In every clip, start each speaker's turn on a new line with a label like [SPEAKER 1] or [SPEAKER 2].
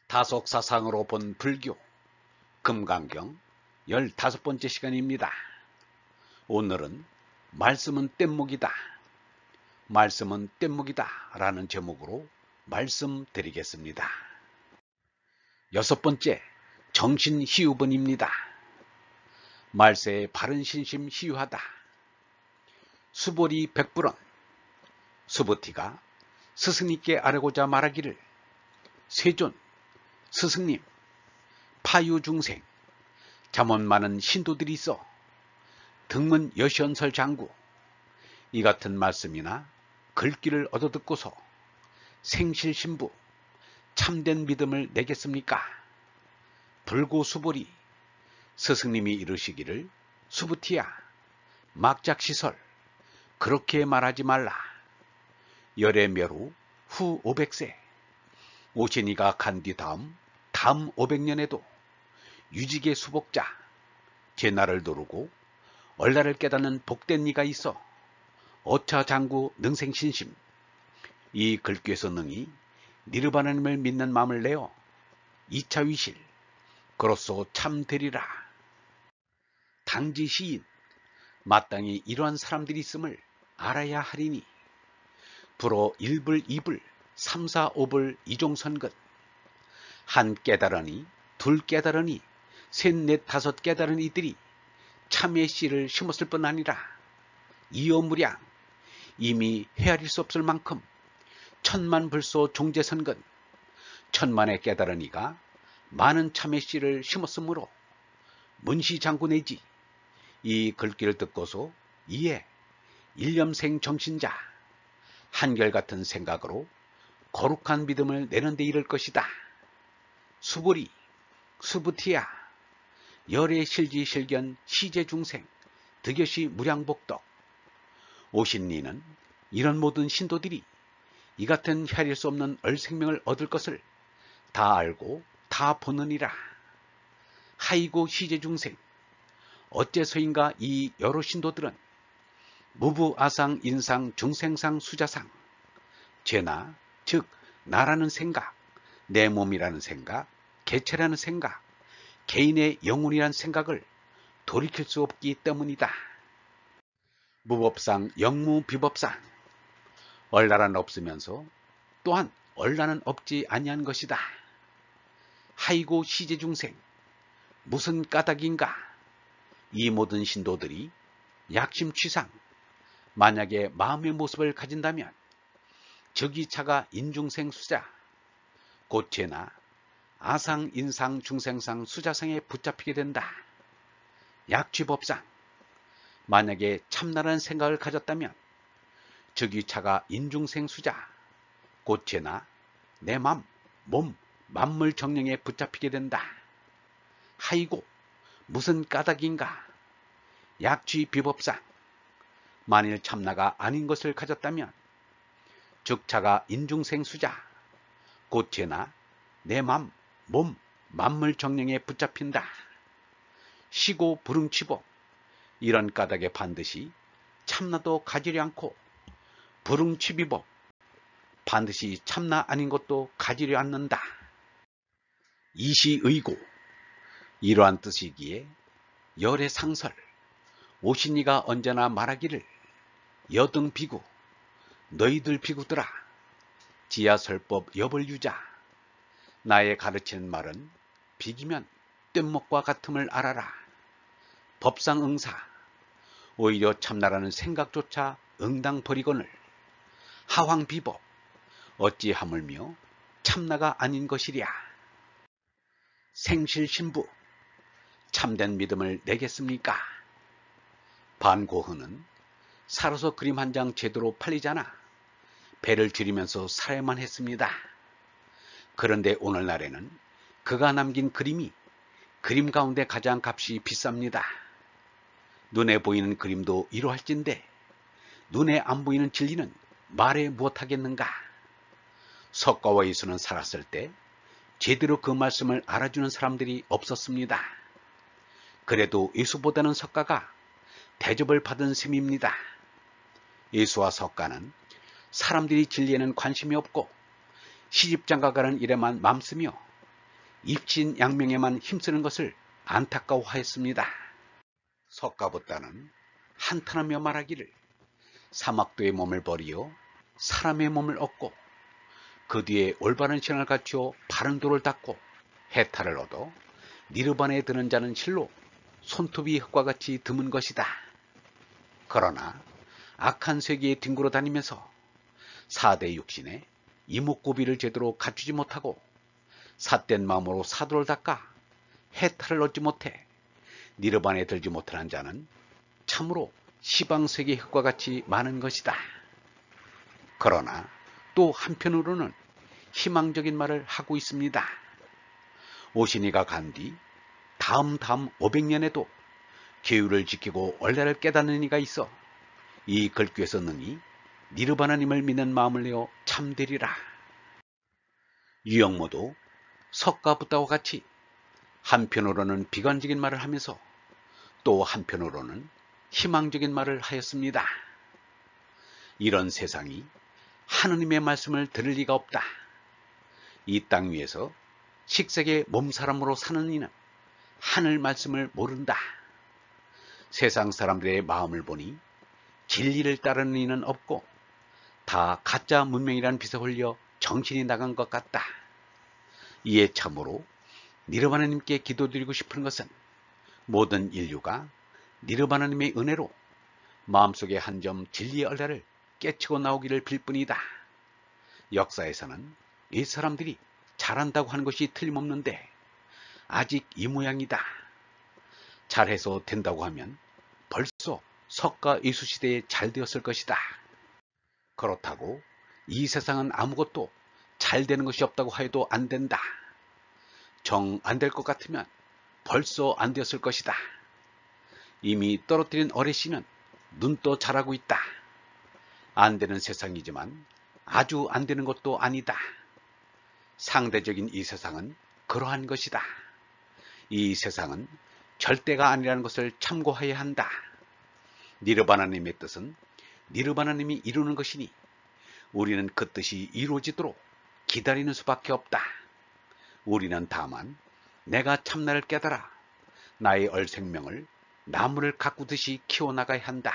[SPEAKER 1] 다속사상으로 본 불교 금강경 15번째 시간입니다. 오늘은 말씀은 뗏목이다, 말씀은 뗏목이다 라는 제목으로 말씀드리겠습니다. 6번째 정신희우본입니다. 말세에 바른 신심 희유하다. 수보리 백불언. 수보티가 스승님께 아뢰고자 말하기를, 세존, 스승님, 파유중생, 잠언 많은 신도들이 있어 등문 여시언설 장구, 이 같은 말씀이나 글귀를 얻어듣고서 생실신부, 참된 믿음을 내겠습니까? 불고수보리, 스승님이 이르시기를, 수부티야, 막작시설, 그렇게 말하지 말라. 열애멸후 후 500세, 오신이가 간 뒤 다음 500년에도 유직의 수복자, 제나를 도르고 얼라를 깨닫는 복된 이가 있어 어차장구 능생신심, 이 글귀에서 능히 니르바나님을 믿는 마음을 내어 2차 위실, 그로써 참되리라. 당지 시인, 마땅히 이러한 사람들이 있음을 알아야 하리니, 불어 1불 2불 3, 4, 5불 이종선근, 한 깨달으니, 둘 깨달으니, 셋, 넷, 다섯 깨달은 이들이 참의 씨를 심었을 뿐 아니라 이어무량, 이미 헤아릴 수 없을 만큼 천만불소 종제선근, 천만의 깨달은 이가 많은 참의 씨를 심었으므로 문시장구 내지, 이 글귀를 듣고서 이에 일념생 정신자, 한결같은 생각으로 거룩한 믿음을 내는 데 이를 것이다. 수보리, 수부티야, 열의 실지실견 시제중생, 득여시 무량복덕, 오신니는 이런 모든 신도들이 이 같은 헤아릴 수 없는 얼생명을 얻을 것을 다 알고 다 보느니라. 하이고 시제중생, 어째서인가 이 여러 신도들은 무부아상 인상 중생상 수자상, 죄나 즉 나라는 생각, 내 몸이라는 생각, 개체라는 생각, 개인의 영혼이라는 생각을 돌이킬 수 없기 때문이다. 무법상 영무비법상, 얼라는 없으면서 또한 얼라는 없지 아니한 것이다. 하이고 시제중생, 무슨 까닭인가? 이 모든 신도들이 약심취상, 만약에 마음의 모습을 가진다면 즉이차가 인중생 수자, 고체나 아상, 인상, 중생상, 수자상에 붙잡히게 된다. 약취법상, 만약에 참나라는 생각을 가졌다면 즉이차가 인중생 수자, 고체나 내 맘, 몸, 만물 정령에 붙잡히게 된다. 하이고 무슨 까닭인가? 약취비법상, 만일 참나가 아닌 것을 가졌다면 즉차가 인중생 수자, 고체나 내 맘, 몸, 만물 정령에 붙잡힌다. 시고 불응취법, 이런 까닭에 반드시 참나도 가지려 않고, 불응취비법, 반드시 참나 아닌 것도 가지려 않는다. 이시의고, 이러한 뜻이기에 열의 상설, 오신이가 언제나 말하기를, 여등 비구, 너희들 비구들아, 지하설법 여벌유자, 나의 가르치는 말은 비기면 뗏목과 같음을 알아라. 법상응사, 오히려 참나라는 생각조차 응당 버리거늘, 하황비법, 어찌 하물며 참나가 아닌 것이랴. 생실신부, 참된 믿음을 내겠습니까? 반고흐는 살아서 그림 한 장 제대로 팔리잖아 배를 줄이면서 살아야만 했습니다. 그런데 오늘날에는 그가 남긴 그림이 그림 가운데 가장 값이 비쌉니다. 눈에 보이는 그림도 이러할진데 눈에 안 보이는 진리는 말해 무엇하겠는가? 석가와 예수는 살았을 때 제대로 그 말씀을 알아주는 사람들이 없었습니다. 그래도 예수보다는 석가가 대접을 받은 셈입니다. 예수와 석가는 사람들이 진리에는 관심이 없고 시집장가 가는 일에만 맘쓰며 입신양명에만 힘쓰는 것을 안타까워하였습니다. 석가보다는 한탄하며 말하기를 사막도의 몸을 버리어 사람의 몸을 얻고 그 뒤에 올바른 신앙을 갖추어 바른 도를 닦고 해탈을 얻어 니르바나에 드는 자는 실로 손톱이 흙과 같이 드문 것이다. 그러나 악한 세계에 뒹굴어 다니면서 4대 육신에 이목구비를 제대로 갖추지 못하고 삿된 마음으로 사도를 닦아 해탈을 얻지 못해 니르바나에 들지 못하는 자는 참으로 시방세계의 흙과 같이 많은 것이다. 그러나 또 한편으로는 희망적인 말을 하고 있습니다. 오신이가 간 뒤 다음 500년에도 계율을 지키고 원래를 깨닫는 이가 있어 이 글귀에서 능히 니르바나님을 믿는 마음을 내어 참되리라. 유영모도 석가부다와 같이 한편으로는 비관적인 말을 하면서 또 한편으로는 희망적인 말을 하였습니다. 이런 세상이 하느님의 말씀을 들을 리가 없다. 이 땅 위에서 식색의 몸사람으로 사는 이는 하늘 말씀을 모른다. 세상 사람들의 마음을 보니 진리를 따르는 이는 없고 다 가짜 문명이란 빛에 홀려 정신이 나간 것 같다. 이에 참으로 니르바나님께 기도드리고 싶은 것은 모든 인류가 니르바나님의 은혜로 마음속에 한 점 진리의 얼라를 깨치고 나오기를 빌 뿐이다. 역사에서는 이 사람들이 잘한다고 하는 것이 틀림없는데 아직 이 모양이다. 잘해서 된다고 하면 벌써 석가 예수 시대에 잘 되었을 것이다. 그렇다고 이 세상은 아무것도 잘 되는 것이 없다고 하여도 안 된다. 정 안 될 것 같으면 벌써 안 되었을 것이다. 이미 떨어뜨린 어레씨는 눈떠 자라고 있다. 안 되는 세상이지만 아주 안 되는 것도 아니다. 상대적인 이 세상은 그러한 것이다. 이 세상은 절대가 아니라는 것을 참고해야 한다. 니르바나님의 뜻은 니르바나님이 이루는 것이니 우리는 그 뜻이 이루어지도록 기다리는 수밖에 없다. 우리는 다만 내가 참나를 깨달아 나의 얼생명을 나무를 가꾸듯이 키워나가야 한다.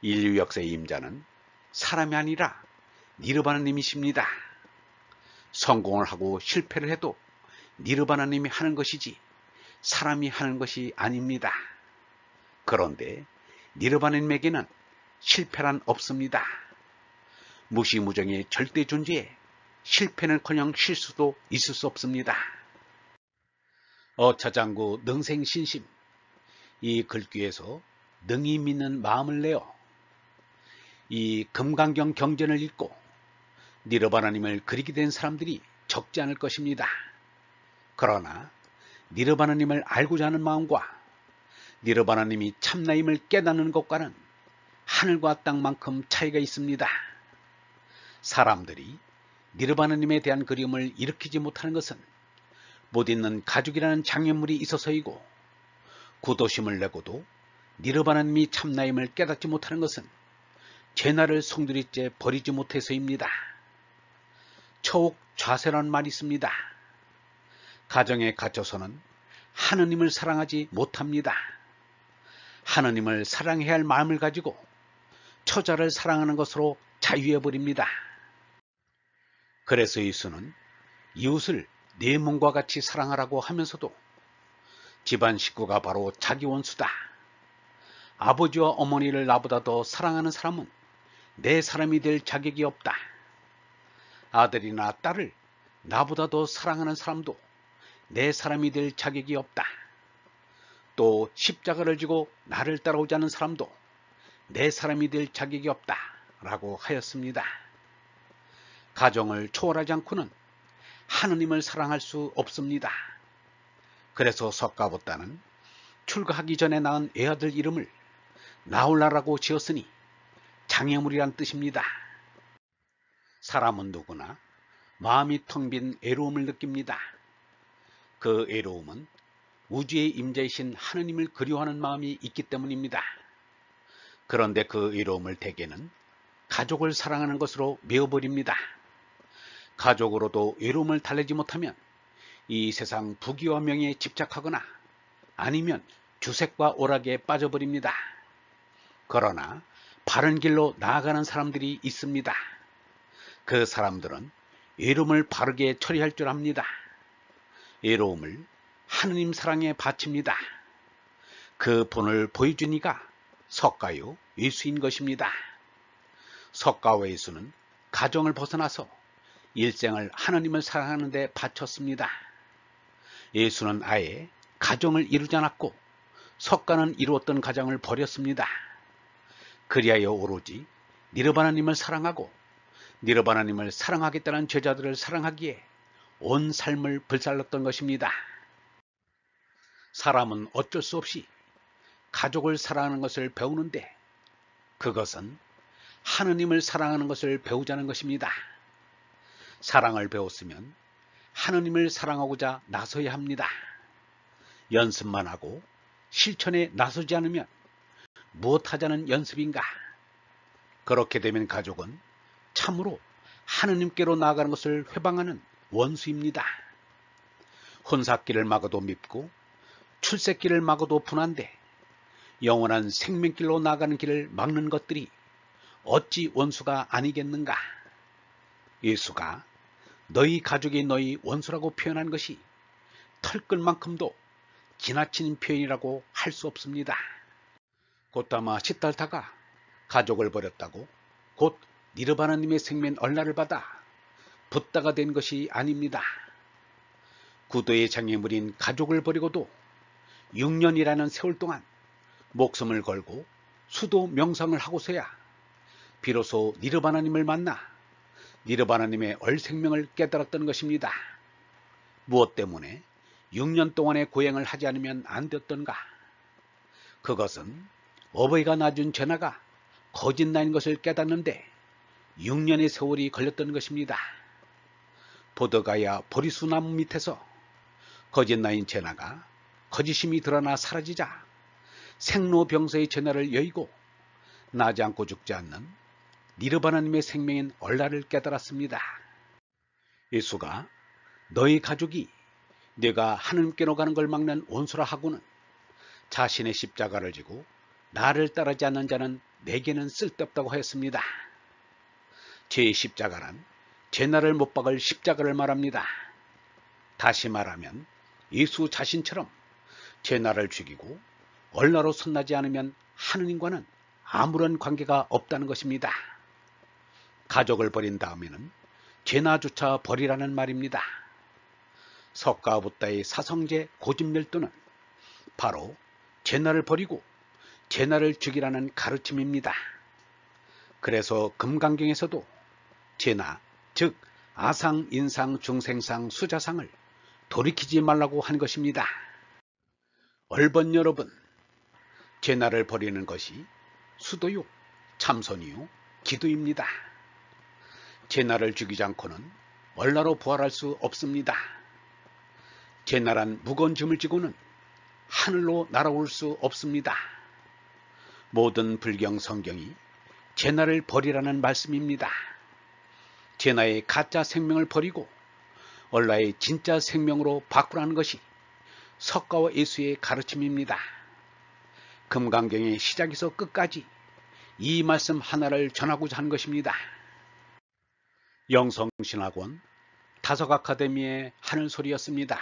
[SPEAKER 1] 인류 역사의 임자는 사람이 아니라 니르바나님이십니다. 성공을 하고 실패를 해도 니르바나님이 하는 것이지 사람이 하는 것이 아닙니다. 그런데 니르바나님에게는 실패란 없습니다. 무시무정의 절대 존재에 실패는커녕 실수도 있을 수 없습니다. 어차장구 능생신심, 이 글귀에서 능히 믿는 마음을 내어 이 금강경 경전을 읽고 니르바나님을 그리게 된 사람들이 적지 않을 것입니다. 그러나 니르바나님을 알고자 하는 마음과 니르바나님이 참나임을 깨닫는 것과는 하늘과 땅만큼 차이가 있습니다. 사람들이 니르바나님에 대한 그리움을 일으키지 못하는 것은 못 있는 가죽이라는 장애물이 있어서이고, 구도심을 내고도 니르바나님이 참나임을 깨닫지 못하는 것은 제나를 송두리째 버리지 못해서입니다. 처옥좌세라는 말이 있습니다. 가정에 갇혀서는 하느님을 사랑하지 못합니다. 하느님을 사랑해야 할 마음을 가지고 처자를 사랑하는 것으로 자유해버립니다. 그래서 예수는 이웃을 내 몸과 같이 사랑하라고 하면서도 집안 식구가 바로 자기 원수다. 아버지와 어머니를 나보다 더 사랑하는 사람은 내 사람이 될 자격이 없다. 아들이나 딸을 나보다 더 사랑하는 사람도 내 사람이 될 자격이 없다. 또 십자가를 지고 나를 따라오지 않는 사람도 내 사람이 될 자격이 없다 라고 하였습니다. 가정을 초월하지 않고는 하느님을 사랑할 수 없습니다. 그래서 석가보다는 출가하기 전에 낳은 애아들 이름을 나홀라라고 지었으니 장애물이란 뜻입니다. 사람은 누구나 마음이 텅 빈 애로움을 느낍니다. 그 애로움은 우주의 임자이신 하느님을 그리워하는 마음이 있기 때문입니다. 그런데 그 애로움을 대개는 가족을 사랑하는 것으로 메워버립니다. 가족으로도 외로움을 달래지 못하면 이 세상 부귀와 명예에 집착하거나 아니면 주색과 오락에 빠져버립니다. 그러나 바른 길로 나아가는 사람들이 있습니다. 그 사람들은 외로움을 바르게 처리할 줄 압니다. 외로움을 하느님 사랑에 바칩니다. 그 본을 보여준 이가 석가요 예수인 것입니다. 석가와 예수는 가정을 벗어나서 일생을 하느님을 사랑하는 데 바쳤습니다. 예수는 아예 가정을 이루지 않았고 석가는 이루었던 가정을 버렸습니다. 그리하여 오로지 니르바나님을 사랑하고 니르바나님을 사랑하겠다는 제자들을 사랑하기에 온 삶을 불살랐던 것입니다. 사람은 어쩔 수 없이 가족을 사랑하는 것을 배우는데 그것은 하느님을 사랑하는 것을 배우자는 것입니다. 사랑을 배웠으면 하느님을 사랑하고자 나서야 합니다. 연습만 하고 실천에 나서지 않으면 무엇하자는 연습인가? 그렇게 되면 가족은 참으로 하느님께로 나아가는 것을 회방하는 원수입니다. 혼사길을 막아도 밉고 출세길을 막아도 분한데 영원한 생명길로 나아가는 길을 막는 것들이 어찌 원수가 아니겠는가? 예수가 너희 가족이 너희 원수라고 표현한 것이 털끝만큼도 지나친 표현이라고 할 수 없습니다. 곧다마 시달타가 가족을 버렸다고 곧 니르바나님의 생명 얼라를 받아 붓다가 된 것이 아닙니다. 구도의 장애물인 가족을 버리고도 6년이라는 세월 동안 목숨을 걸고 수도 명상을 하고서야 비로소 니르바나님을 만나 니르바나님의 얼생명을 깨달았던 것입니다. 무엇 때문에 6년 동안의 고행을 하지 않으면 안 됐던가? 그것은 어버이가 낳아준 제나가 거짓나인 것을 깨닫는데 6년의 세월이 걸렸던 것입니다. 보드가야 보리수나무 밑에서 거짓나인 제나가 거짓심이 드러나 사라지자 생로병사의 제나를 여의고 나지 않고 죽지 않는 니르바나님의 생명인 얼라를 깨달았습니다. 예수가 너희 가족이 내가 하느님께로 가는 걸 막는 원수라 하고는 자신의 십자가를 지고 나를 따르지 않는 자는 내게는 쓸데없다고 하였습니다. 제 십자가란 제 나를 못 박을 십자가를 말합니다. 다시 말하면 예수 자신처럼 제 나를 죽이고 얼라로 선나지 않으면 하느님과는 아무런 관계가 없다는 것입니다. 가족을 버린 다음에는 제나조차 버리라는 말입니다. 석가부다의 사성제 고집열도는 바로 제나를 버리고 제나를 죽이라는 가르침입니다. 그래서 금강경에서도 제나, 즉 아상, 인상, 중생상, 수자상을 돌이키지 말라고 한 것입니다. 얼번 여러분, 제나를 버리는 것이 수도요, 참선이요, 기도입니다. 제나를 죽이지 않고는 얼라로 부활할 수 없습니다. 제나란 무거운 짐을 지고는 하늘로 날아올 수 없습니다. 모든 불경 성경이 제나를 버리라는 말씀입니다. 제나의 가짜 생명을 버리고 얼라의 진짜 생명으로 바꾸라는 것이 석가와 예수의 가르침입니다. 금강경의 시작에서 끝까지 이 말씀 하나를 전하고자 한 것입니다. 영성신학원 다석아카데미의 하는 소리였습니다.